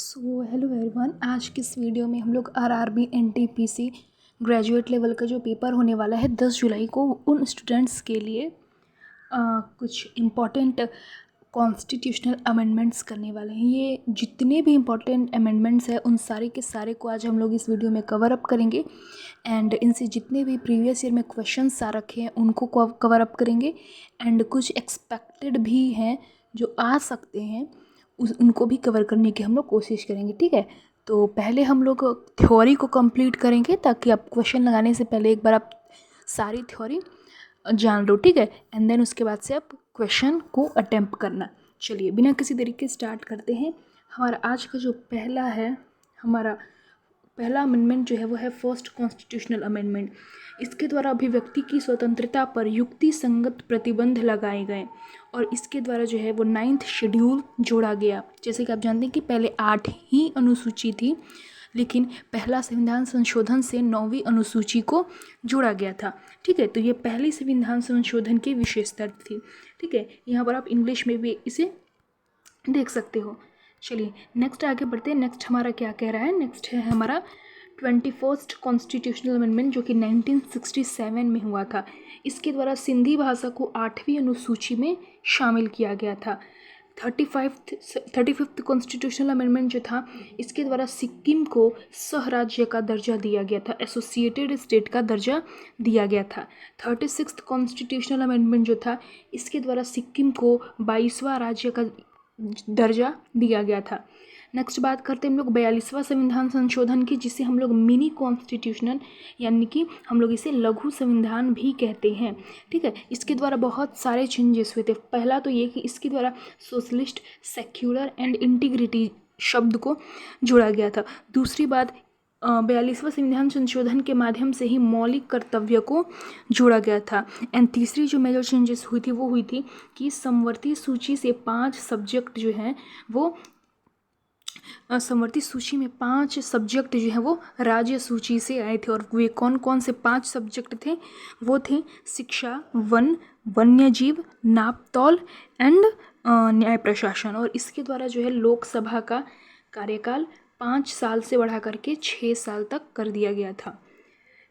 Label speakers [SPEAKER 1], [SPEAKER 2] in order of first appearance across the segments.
[SPEAKER 1] Hello everyone. आज की इस वीडियो में हम लोग आरआरबी एनटीपीसी ग्रेजुएट लेवल का जो पेपर होने वाला है 10 जुलाई को, उन स्टूडेंट्स के लिए कुछ इम्पॉर्टेंट कॉन्स्टिट्यूशनल अमेंडमेंट्स करने वाले हैं। ये जितने भी इम्पॉर्टेंट अमेंडमेंट्स हैं उन सारे के सारे को आज हम लोग इस वीडियो में कवर अप करेंगे एंड इनसे जितने भी प्रीवियस ईयर में क्वेश्चंस आ रखे हैं उनको कवर अप करेंगे एंड कुछ एक्सपेक्टेड भी हैं जो आ सकते हैं उनको भी कवर करने की हम लोग कोशिश करेंगे। ठीक है, तो पहले हम लोग थ्योरी को कंप्लीट करेंगे ताकि आप क्वेश्चन लगाने से पहले एक बार आप सारी थ्योरी जान लो। ठीक है, एंड देन उसके बाद से आप क्वेश्चन को अटेम्प्ट करना। चलिए बिना किसी तरीके स्टार्ट करते हैं। हमारा आज का जो हमारा पहला अमेंडमेंट जो है वो है फर्स्ट कॉन्स्टिट्यूशनल अमेंडमेंट। इसके द्वारा अभिव्यक्ति की स्वतंत्रता पर युक्ति संगत प्रतिबंध लगाए गए और इसके द्वारा जो है वो 9th शेड्यूल जोड़ा गया। जैसे कि आप जानते हैं कि पहले 8 ही अनुसूची थी, लेकिन पहला संविधान संशोधन से 9वीं अनुसूची को जोड़ा गया था। ठीक है, तो ये पहले संविधान संशोधन की विशेषता थी। ठीक है, यहाँ पर आप इंग्लिश में भी इसे देख सकते हो। चलिए नेक्स्ट आगे बढ़ते हैं। नेक्स्ट हमारा क्या कह रहा है, नेक्स्ट है हमारा 21st कॉन्स्टिट्यूशनल अमेंडमेंट जो कि 1967 में हुआ था। इसके द्वारा सिंधी भाषा को 8वीं अनुसूची में शामिल किया गया था। 35th कॉन्स्टिट्यूशनल अमेंडमेंट जो था, इसके द्वारा सिक्किम को सह राज्य का दर्जा दिया गया था, एसोसिएटेड स्टेट का दर्जा दिया गया था। 36th कॉन्स्टिट्यूशनल अमेंडमेंट जो था, इसके द्वारा सिक्किम को 22वां राज्य का दर्जा दिया गया था। नेक्स्ट बात करते हैं हम लोग 42वां संविधान संशोधन की, जिसे हम लोग मिनी कॉन्स्टिट्यूशनल यानी कि हम लोग इसे लघु संविधान भी कहते हैं। ठीक है, इसके द्वारा बहुत सारे चेंजेस हुए थे। पहला तो ये कि इसके द्वारा सोशलिस्ट, सेक्युलर एंड इंटीग्रिटी शब्द को जोड़ा गया था। दूसरी बात, 42वां संविधान संशोधन के माध्यम से ही मौलिक कर्तव्य को जोड़ा गया था। एंड तीसरी जो मेजर चेंजेस हुई थी वो हुई थी कि समवर्ती सूची से 5 सब्जेक्ट जो हैं वो समवर्ती सूची में 5 सब्जेक्ट जो हैं वो राज्य सूची से आए थे। और वे कौन कौन से 5 सब्जेक्ट थे? वो थे शिक्षा, वन, वन्यजीव, नापतौल एंड न्याय प्रशासन। और इसके द्वारा जो है लोकसभा का कार्यकाल 5 साल से बढ़ा करके 6 साल तक कर दिया गया था।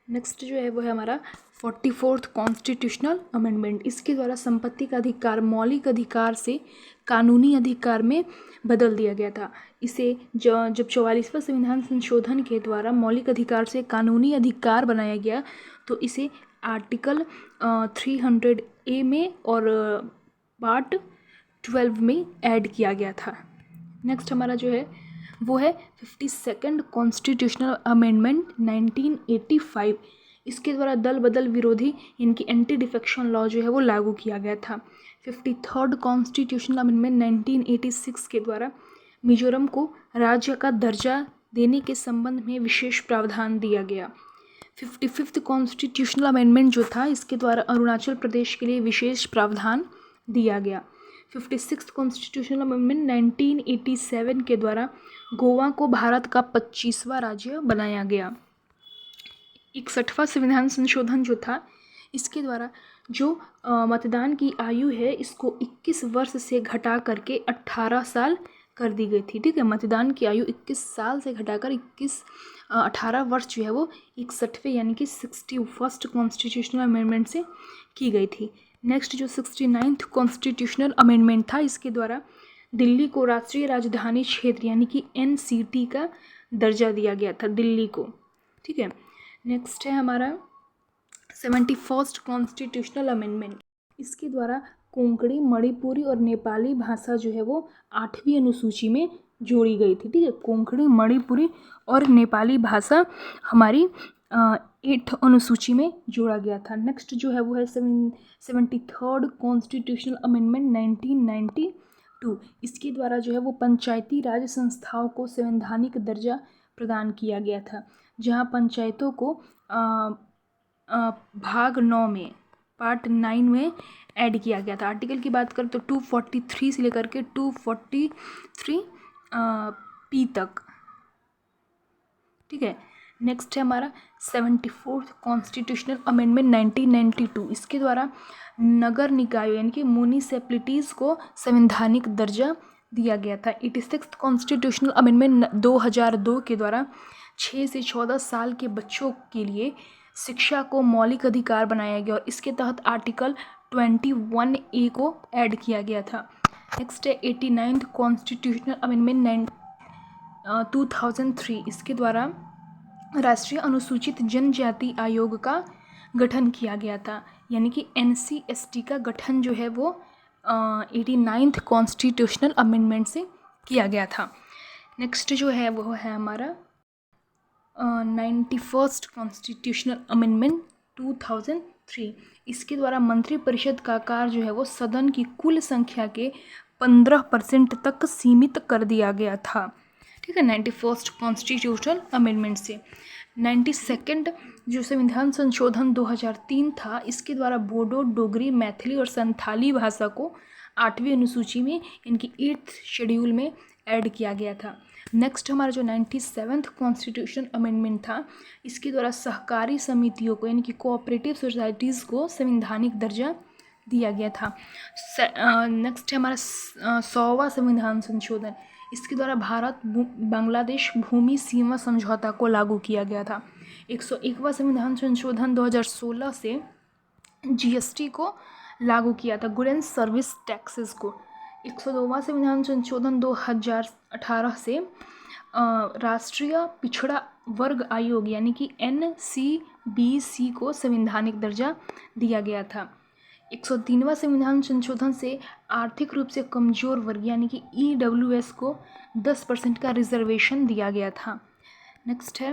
[SPEAKER 1] नेक्स्ट जो है वो है हमारा 44th कॉन्स्टिट्यूशनल अमेंडमेंट। इसके द्वारा संपत्ति का अधिकार मौलिक अधिकार से कानूनी अधिकार में बदल दिया गया था। इसे जब 44वां संविधान संशोधन के द्वारा मौलिक अधिकार से कानूनी अधिकार बनाया गया तो इसे आर्टिकल 300A में और पार्ट 12 में ऐड किया गया था। नेक्स्ट हमारा जो है वो है 52nd कॉन्स्टिट्यूशनल अमेंडमेंट 1985। इसके द्वारा दल बदल विरोधी इनकी एंटी डिफेक्शन लॉ जो है वो लागू किया गया था। 53rd कॉन्स्टिट्यूशनल अमेंडमेंट 1986 के द्वारा मिजोरम को राज्य का दर्जा देने के संबंध में विशेष प्रावधान दिया गया। 55th कॉन्स्टिट्यूशनल अमेंडमेंट जो था, इसके द्वारा अरुणाचल प्रदेश के लिए विशेष प्रावधान दिया गया। 56th कॉन्स्टिट्यूशनल अमेंडमेंट 1987 के द्वारा गोवा को भारत का 25वां राज्य बनाया गया। 61वां संविधान संशोधन जो था, इसके द्वारा जो मतदान की आयु है इसको 21 वर्ष से घटा करके 18 साल कर दी गई थी। ठीक है, मतदान की आयु 21 साल से घटाकर 18 वर्ष जो है वो 61वें यानी कि 61st कॉन्स्टिट्यूशनल अमेंडमेंट से की गई थी। नेक्स्ट जो 69th कॉन्स्टिट्यूशनल अमेंडमेंट था, इसके द्वारा दिल्ली को राष्ट्रीय राजधानी क्षेत्र यानी कि NCT का दर्जा दिया गया था, दिल्ली को। ठीक है, नेक्स्ट है हमारा 71st कॉन्स्टिट्यूशनल अमेंडमेंट। इसके द्वारा कोंकणी, मणिपुरी और नेपाली भाषा जो है वो 8वीं अनुसूची में जोड़ी गई थी। ठीक है, कोंकणी, मणिपुरी और नेपाली भाषा हमारी 8th अनुसूची में जोड़ा गया था। नेक्स्ट जो है वो है 73rd कॉन्स्टिट्यूशनल अमेंडमेंट 1992। इसके द्वारा जो है वो पंचायती राज संस्थाओं को संवैधानिक दर्जा प्रदान किया गया था, जहां पंचायतों को भाग 9 में पार्ट 9 में ऐड किया गया था। आर्टिकल की बात करें तो 243 से लेकर के 243 तक। ठीक है, नेक्स्ट है हमारा 74th कॉन्स्टिट्यूशनल अमेंडमेंट 1992। इसके द्वारा नगर निकायों यानी कि म्यूनिसिपैलिटीज़ को संवैधानिक दर्जा दिया गया था। 86 कॉन्स्टिट्यूशनल अमेंडमेंट 2002 के द्वारा 6 से 14 साल के बच्चों के लिए शिक्षा को मौलिक अधिकार बनाया गया और इसके तहत आर्टिकल 21A को ऐड किया गया था। नेक्स्ट है 89th कॉन्स्टिट्यूशनल अमेंडमेंट 2003। इसके द्वारा राष्ट्रीय अनुसूचित जनजाति आयोग का गठन किया गया था, यानी कि NCST का गठन जो है वो 89th कॉन्स्टिट्यूशनल अमेंडमेंट से किया गया था। नेक्स्ट जो है वो है हमारा 91st कॉन्स्टिट्यूशनल अमेंडमेंट 2003। इसके द्वारा मंत्रिपरिषद का कार्य जो है वो सदन की कुल संख्या के 15% तक सीमित कर दिया गया था। ठीक है, 91st कॉन्स्टिट्यूशनल अमेंडमेंट से। 92nd जो संविधान संशोधन 2003 था, इसके द्वारा बोडो, डोगरी, मैथिली और संथाली भाषा को 8वीं अनुसूची में, इनकी 8th शेड्यूल में ऐड किया गया था। नेक्स्ट हमारा जो 97th कॉन्स्टिट्यूशनल अमेंडमेंट था, इसके द्वारा सहकारी समितियों को, यानी कि कोऑपरेटिव सोसाइटीज़ को संवैधानिक दर्जा दिया गया था। नेक्स्ट है हमारा 100वां संविधान संशोधन। इसके द्वारा भारत बांग्लादेश भूमि सीमा समझौता को लागू किया गया था। 101वां संविधान संशोधन 2016 से GST को लागू किया था, गुड एंड सर्विस टैक्सेस को। 102वां संविधान संशोधन 2018 से राष्ट्रीय पिछड़ा वर्ग आयोग यानी कि NCBC को संवैधानिक दर्जा दिया गया था। 103वां संविधान संशोधन से आर्थिक रूप से कमज़ोर वर्ग यानी कि EWS को 10% का रिजर्वेशन दिया गया था। नेक्स्ट है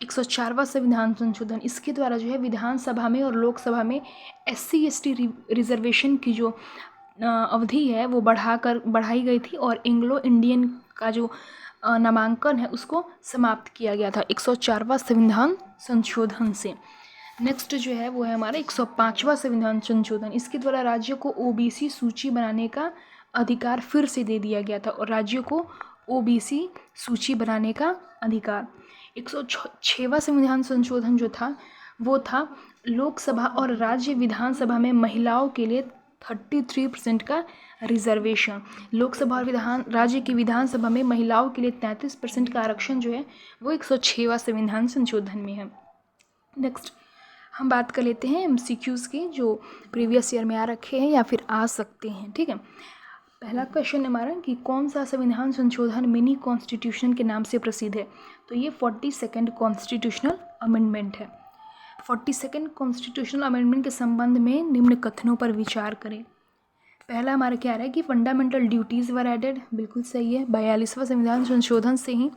[SPEAKER 1] 104वां संविधान संशोधन। इसके द्वारा जो है विधानसभा में और लोकसभा में SC/ST रिजर्वेशन की जो अवधि है वो बढ़ाई गई थी और एंग्लो इंडियन का जो नामांकन है उसको समाप्त किया गया था 104वां संविधान संशोधन से। नेक्स्ट जो है वो है हमारा 105वां संविधान संशोधन। इसके द्वारा राज्य को OBC सूची बनाने का अधिकार फिर से दे दिया गया था और राज्यों को OBC सूची बनाने का अधिकार। 106वां संविधान संशोधन जो था वो था लोकसभा और राज्य विधानसभा में महिलाओं के लिए 33% का रिजर्वेशन। लोकसभा और राज्य की विधानसभा में महिलाओं के लिए 33% का आरक्षण जो है वो 106वां संविधान संशोधन में है। नेक्स्ट हम बात कर लेते हैं MCQs की, जो प्रीवियस ईयर में आ रखे हैं या फिर आ सकते हैं। ठीक है, पहला क्वेश्चन हमारा कि कौन सा संविधान संशोधन मिनी कॉन्स्टिट्यूशन के नाम से प्रसिद्ध है, तो ये 42nd कॉन्स्टिट्यूशनल अमेंडमेंट है। 42nd कॉन्स्टिट्यूशनल अमेंडमेंट के संबंध में निम्न कथनों पर विचार करें। पहला हमारा क्या है कि फंडामेंटल ड्यूटीज़ वर एडेड, बिल्कुल सही है। 42वां संविधान संशोधन से ही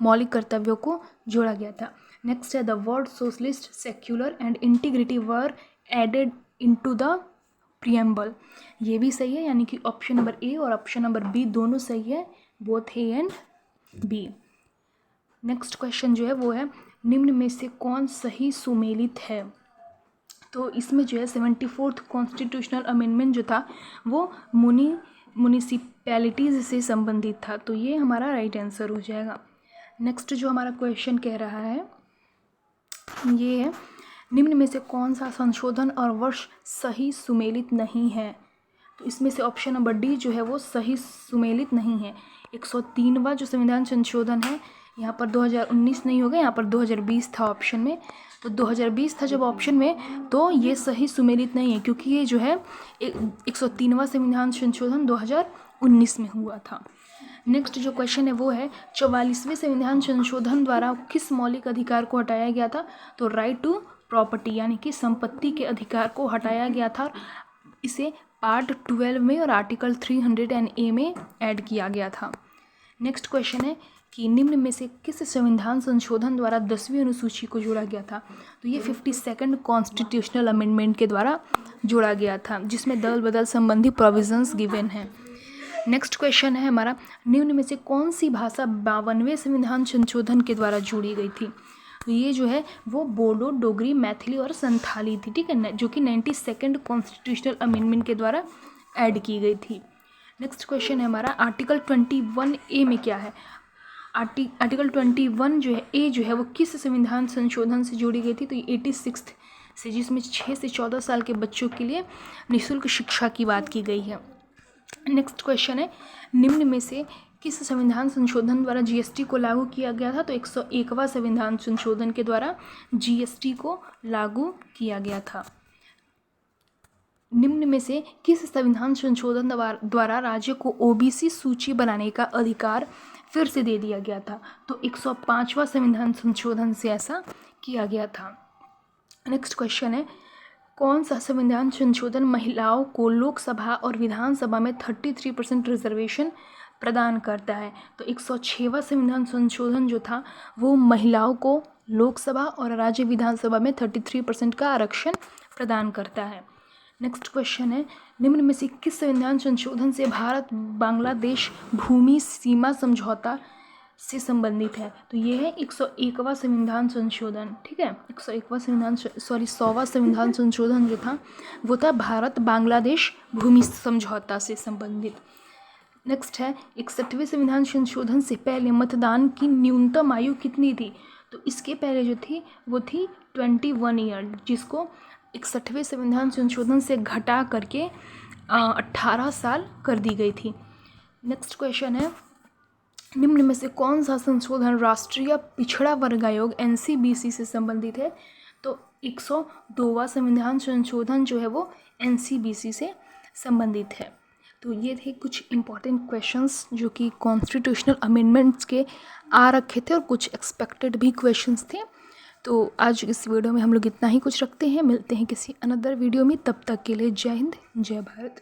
[SPEAKER 1] मौलिक कर्तव्यों को जोड़ा गया था। नेक्स्ट है the word socialist, secular and integrity were added into the preamble, ये भी सही है, यानी कि ऑप्शन नंबर A और ऑप्शन नंबर B दोनों सही है, both A and B। Next question जो है वो है निम्न में से कौन सही सुमेलित है, तो इसमें जो है 74th कॉन्स्टिट्यूशनल अमेंडमेंट जो था वो म्युनिसिपैलिटीज़ से संबंधित था, तो ये हमारा राइट आंसर हो जाएगा। नेक्स्ट जो हमारा क्वेश्चन कह रहा है ये है निम्न में से कौन सा संशोधन और वर्ष सही सुमेलित नहीं है, तो इसमें से ऑप्शन नंबर D जो है वो सही सुमेलित नहीं है। 103वां जो संविधान संशोधन है यहाँ पर 2019 नहीं होगा, यहाँ पर 2020 था ऑप्शन में, तो 2020 था जब ऑप्शन में तो ये सही सुमेलित नहीं है क्योंकि ये जो है 103वां संविधान संशोधन 2019 में हुआ था। नेक्स्ट जो क्वेश्चन है वो है 44वें संविधान संशोधन द्वारा किस मौलिक अधिकार को हटाया गया था, तो राइट टू प्रॉपर्टी यानी कि संपत्ति के अधिकार को हटाया गया था, इसे पार्ट 12 में और आर्टिकल 300A में ऐड किया गया था। नेक्स्ट क्वेश्चन है कि निम्न में से किस संविधान संशोधन द्वारा 10वीं अनुसूची को जोड़ा गया था, तो ये 52nd कॉन्स्टिट्यूशनल अमेंडमेंट के द्वारा जोड़ा गया था जिसमें दल बदल संबंधी प्रोविजंस गिवन हैं। नेक्स्ट क्वेश्चन है हमारा निम्न में से कौन सी भाषा 52वें संविधान संशोधन के द्वारा जोड़ी गई थी, तो ये जो है वो बोडो, डोगरी, मैथिली और संथाली थी। ठीक है, जो कि 92nd कॉन्स्टिट्यूशनल अमेंडमेंट के द्वारा ऐड की गई थी। नेक्स्ट क्वेश्चन है हमारा आर्टिकल 21A में क्या है, आर्टिकल 21 जो है A जो है वो किस संविधान संशोधन से जोड़ी गई थी, तो ये 86 से, जिसमें 6 से 14 साल के बच्चों के लिए निःशुल्क शिक्षा की बात की गई है। नेक्स्ट क्वेश्चन है, निम्न में से किस संविधान संशोधन द्वारा जीएसटी को लागू किया गया था? तो 101वां संविधान संशोधन के द्वारा जीएसटी को लागू किया गया था। निम्न में से किस संविधान संशोधन द्वारा राज्य को ओबीसी सूची बनाने का अधिकार फिर से दे दिया गया था? तो 105वां संविधान संशोधन से ऐसा किया गया था। नेक्स्ट क्वेश्चन है, कौन सा संविधान संशोधन महिलाओं को लोकसभा और विधानसभा में 33% रिजर्वेशन प्रदान करता है? तो 106वां संविधान संशोधन जो था वो महिलाओं को लोकसभा और राज्य विधानसभा में 33% का आरक्षण प्रदान करता है। नेक्स्ट क्वेश्चन है, निम्न में से किस संविधान संशोधन से भारत बांग्लादेश भूमि सीमा समझौता से संबंधित है? तो ये है 101वां संविधान संशोधन। ठीक है, 100वां संविधान संशोधन जो था वो था भारत बांग्लादेश भूमि समझौता से संबंधित। नेक्स्ट है, 61वें संविधान संशोधन से पहले मतदान की न्यूनतम आयु कितनी थी? तो इसके पहले जो थी वो थी 21 ईयर, जिसको 61वें संविधान संशोधन से घटा करके 18 साल कर दी गई थी। नेक्स्ट क्वेश्चन है, निम्न में से कौन सा संशोधन राष्ट्रीय पिछड़ा वर्ग आयोग एनसीबीसी से संबंधित है? तो 102वां संविधान संशोधन जो है वो एनसीबीसी से संबंधित है। तो ये थे कुछ इम्पॉर्टेंट क्वेश्चंस जो कि कॉन्स्टिट्यूशनल अमेंडमेंट्स के आ रखे थे और कुछ एक्सपेक्टेड भी क्वेश्चंस थे। तो आज इस वीडियो में हम लोग इतना ही कुछ रखते हैं, मिलते हैं किसी अनदर वीडियो में, तब तक के लिए जय हिंद जय भारत।